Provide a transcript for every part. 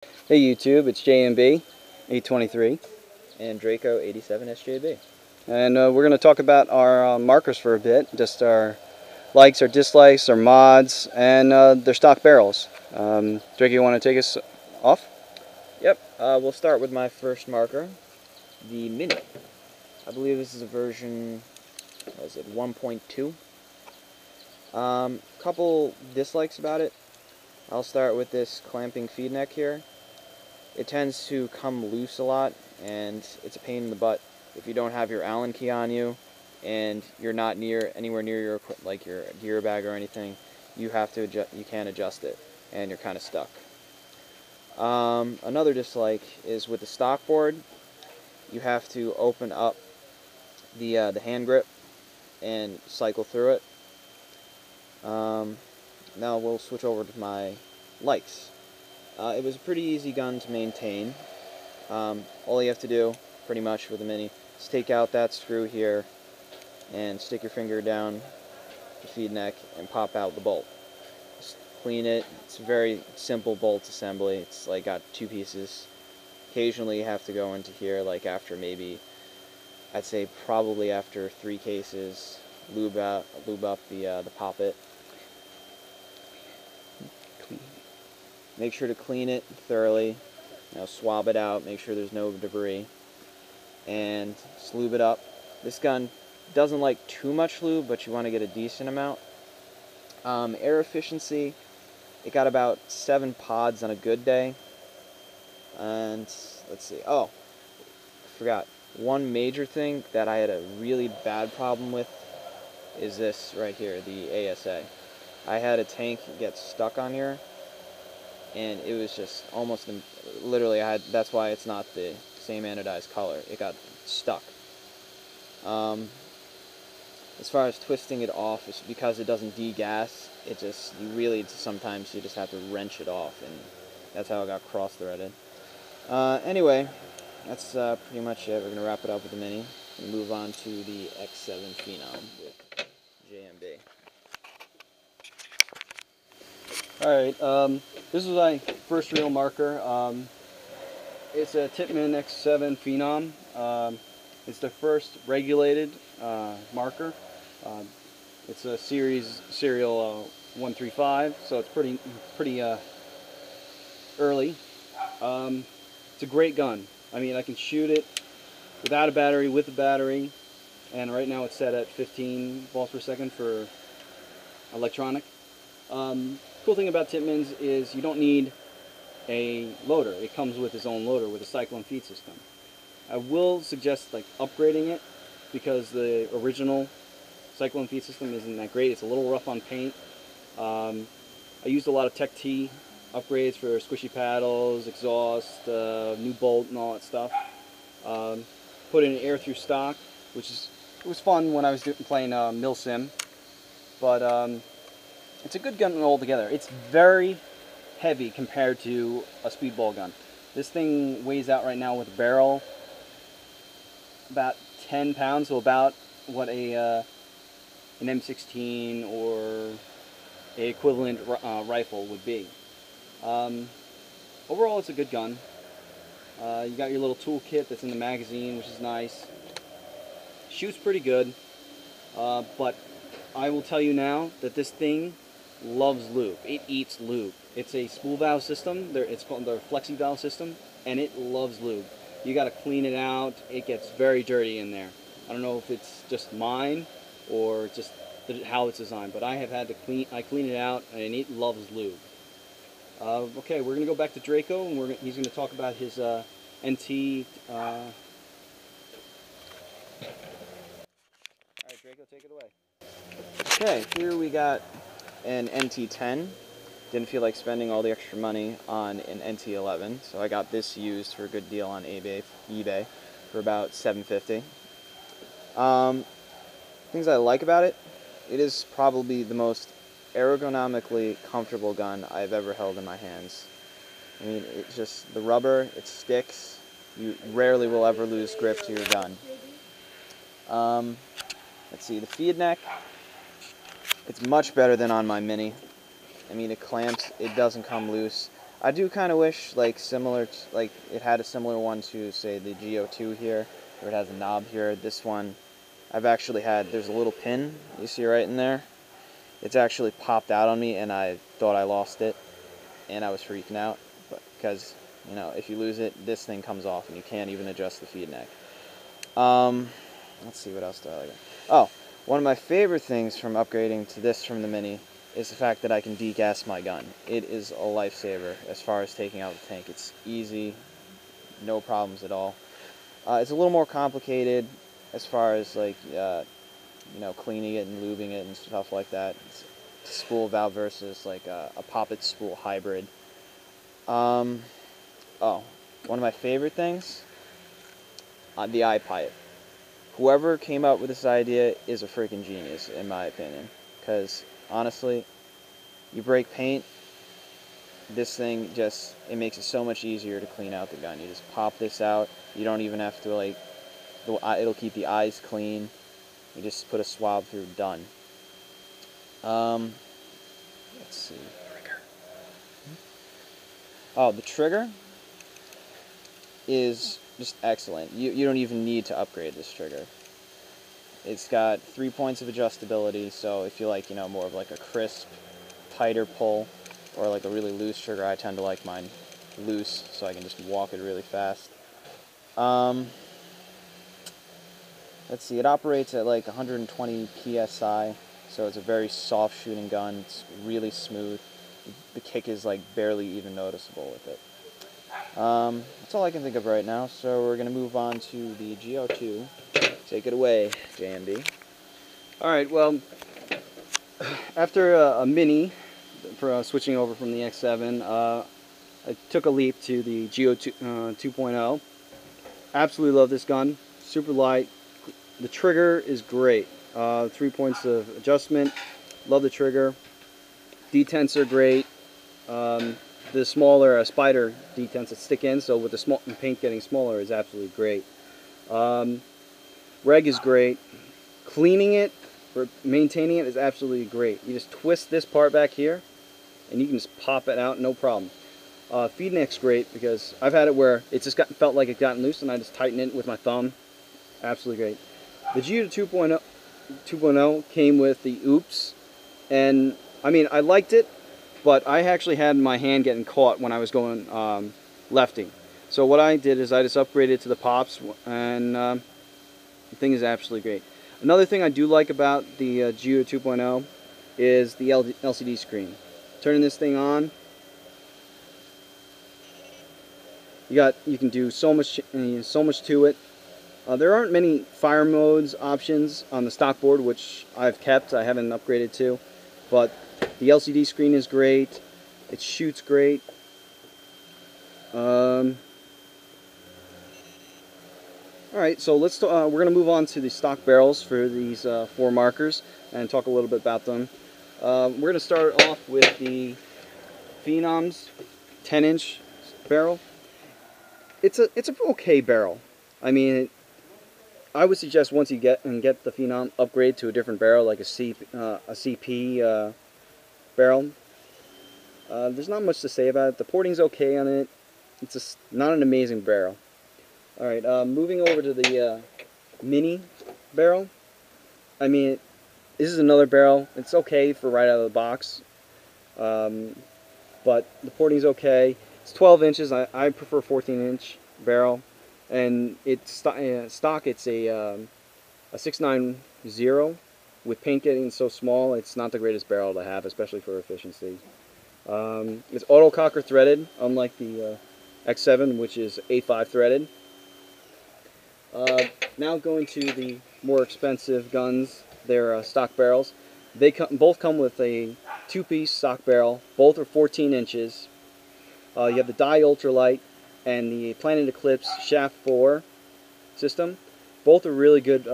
Hey YouTube, it's JMB 823, and Draco 87 SJB. and we're going to talk about our markers for a bit, just our likes, our dislikes, our mods, and their stock barrels. Draco, you want to take us off? Yep, we'll start with my first marker, the Mini. I believe this is a version, what is it, 1.2. Couple dislikes about it. I'll start with this clamping feed neck here. It tends to come loose a lot, and it's a pain in the butt if you don't have your Allen key on you, and you're not anywhere near your gear bag or anything. You can't adjust it, and you're kind of stuck. Another dislike is with the stock board. You have to open up the hand grip and cycle through it. Now we'll switch over to my likes. It was a pretty easy gun to maintain. All you have to do, pretty much with a Mini, is take out that screw here and stick your finger down the feed neck and pop out the bolt. Just clean it. It's a very simple bolt assembly. It's like got two pieces. Occasionally you have to go into here, like after maybe, I'd say probably after 3 cases, lube up the poppet. Make sure to clean it thoroughly. Swab it out, make sure there's no debris, and just lube it up. This gun doesn't like too much lube, but you want to get a decent amount. Air efficiency, it got about 7 pods on a good day. And let's see, oh, I forgot. One major thing that I had a really bad problem with is this right here, the ASA. I had a tank get stuck on here, and it was just almost, literally, that's why it's not the same anodized color. It got stuck. As far as twisting it off, it's because it doesn't degas. Sometimes you just have to wrench it off, and that's how it got cross-threaded. Anyway, that's pretty much it. We're going to wrap it up with the Mini and move on to the X7 Phenom with JMB. Alright, this is my first real marker. It's a Tippmann X7 Phenom. It's the first regulated marker. It's a serial 135, so it's pretty early. It's a great gun. I mean, I can shoot it without a battery, with a battery, and right now it's set at 15 balls per second for electronic. Cool thing about Tippmann's is you don't need a loader. It comes with its own loader with a cyclone feed system. I will suggest upgrading it, because the original cyclone feed system isn't that great. It's a little rough on paint. I used a lot of Tech T upgrades for squishy paddles, exhaust, new bolt, and all that stuff. Put in air through stock, it was fun when I was playing Mil Sim, but it's a good gun altogether. It's very heavy compared to a speedball gun. This thing weighs out right now with a barrel about 10 pounds, so about what an M16 or a equivalent rifle would be. Overall, it's a good gun. You got your little toolkit that's in the magazine, which is nice. Shoots pretty good, but I will tell you now that this thing loves lube. It eats lube. It's a spool valve system. It's called the flexi valve system, and it loves lube. You got to clean it out. It gets very dirty in there. I don't know if it's just mine or just how it's designed, but I have had to clean it out, and it loves lube. Okay, we're gonna go back to Draco, and he's gonna talk about his NT. All right, Draco, take it away. Okay, here we got an NT10. Didn't feel like spending all the extra money on an NT11, so I got this used for a good deal on eBay for about $7.50. Things I like about it, it is probably the most ergonomically comfortable gun I've ever held in my hands. I mean, it's just the rubber, it sticks. You rarely will ever lose grip to your gun. Let's see, the feed neck, it's much better than on my Mini. I mean, it clamps, it doesn't come loose. I do kind of wish, like, like it had a similar one to, say, the GO2 here, where it has a knob here. This one, I've actually had, there's a little pin, you see right in there. It's actually popped out on me, and I thought I lost it, and I was freaking out, but because, you know, if you lose it, this thing comes off, and you can't even adjust the feed neck. Let's see, what else do I like? Oh, one of my favorite things from upgrading to this from the Mini is the fact that I can degas my gun. It is a lifesaver as far as taking out the tank. It's easy, no problems at all. It's a little more complicated as far as, like, you know, cleaning it and lubing it and stuff like that. It's a spool valve versus like a poppet spool hybrid. Oh, one of my favorite things, the eye pipe. Whoever came up with this idea is a freaking genius, in my opinion. Because honestly, you break paint, this thing just, it makes it so much easier to clean out the gun. You just pop this out. You don't even have to, like, it'll keep the eyes clean. You just put a swab through, done. Let's see. Oh, the trigger is just excellent. You don't even need to upgrade this trigger. It's got 3 points of adjustability, so if you like, you know, more of like a crisp, tighter pull, or like a really loose trigger, I tend to like mine loose, so I can just walk it really fast. Let's see, it operates at like 120 PSI, so it's a very soft shooting gun. It's really smooth. The kick is like barely even noticeable with it. That's all I can think of right now, so we're going to move on to the GO2. Take it away, JMB. Alright, well, after a Mini, for switching over from the X7, I took a leap to the GO2 2.0. Absolutely love this gun. Super light. The trigger is great. 3 points of adjustment. Love the trigger. Detents are great. The smaller spider detents that stick in, so with the paint getting smaller, is absolutely great. Reg is great. Cleaning it, or maintaining it, is absolutely great. You just twist this part back here, and you can just pop it out, no problem. Feed neck's great, because I've had it where it just felt like it gotten loose, and I just tighten it with my thumb. Absolutely great. The GO2 2.0 came with the Oops, and I mean, I liked it, but I actually had my hand getting caught when I was going lefting. So what I did is I just upgraded to the Pops, and the thing is absolutely great. Another thing I do like about the GO 2.0 is the LCD screen. Turning this thing on, you can do so much to it. There aren't many fire modes options on the stock board, which I've kept. I haven't upgraded to, but the LCD screen is great. It shoots great. Alright, so we're going to move on to the stock barrels for these 4 markers and talk a little bit about them. We're going to start off with the Phenom's 10-inch barrel. It's a okay barrel. I mean, I would suggest once you get the Phenom, upgrade to a different barrel, like a CP barrel. There's not much to say about it. The porting's okay on it. It's just not an amazing barrel. Alright, moving over to the Mini barrel. I mean, this is another barrel. It's okay for right out of the box. But the porting's okay. It's 12 inches. I prefer 14-inch barrel. And it's stock. It's a 690 with paint getting so small. It's not the greatest barrel to have, especially for efficiency. It's auto cocker threaded, unlike the X7, which is A5 threaded. Now going to the more expensive guns, they're stock barrels. They both come with a 2-piece stock barrel. Both are 14 inches. You have the Dye Ultralight and the Planet Eclipse Shaft 4 system. Both are really good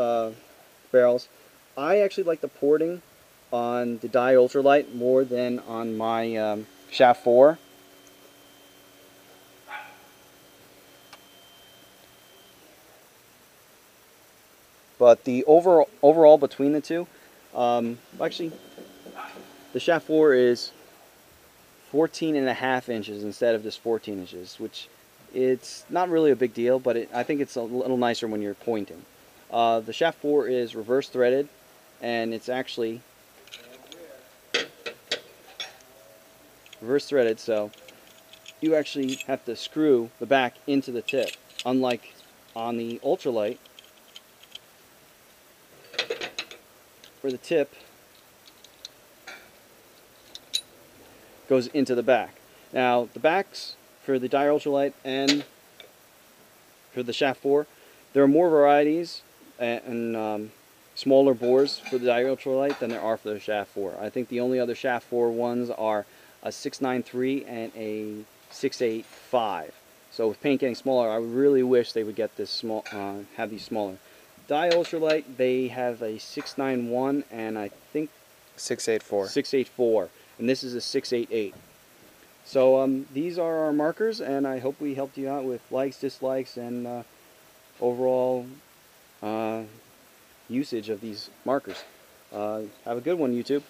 barrels. I actually like the porting on the Dye Ultralight more than on my Shaft 4. But the overall between the two, actually, the Shaft 4 is 14.5 inches instead of just 14 inches, which it's not really a big deal, but I think it's a little nicer when you're pointing. The shaft 4 is reverse threaded, and it's actually reverse threaded, so you actually have to screw the back into the tip, unlike on the ultralight, where the tip goes into the back. Now, the backs for the Dyer Ultralight and for the shaft 4, there are more varieties and smaller bores for the Dyer Ultralight than there are for the shaft 4. I think the only other shaft 4 ones are a 693 and a 685. So with paint getting smaller, I really wish they would get this small, have these smaller. Dyer Ultralight, they have a 691 and I think 684. 684, and this is a 688. So these are our markers, and I hope we helped you out with likes, dislikes, and overall usage of these markers. Have a good one, YouTube.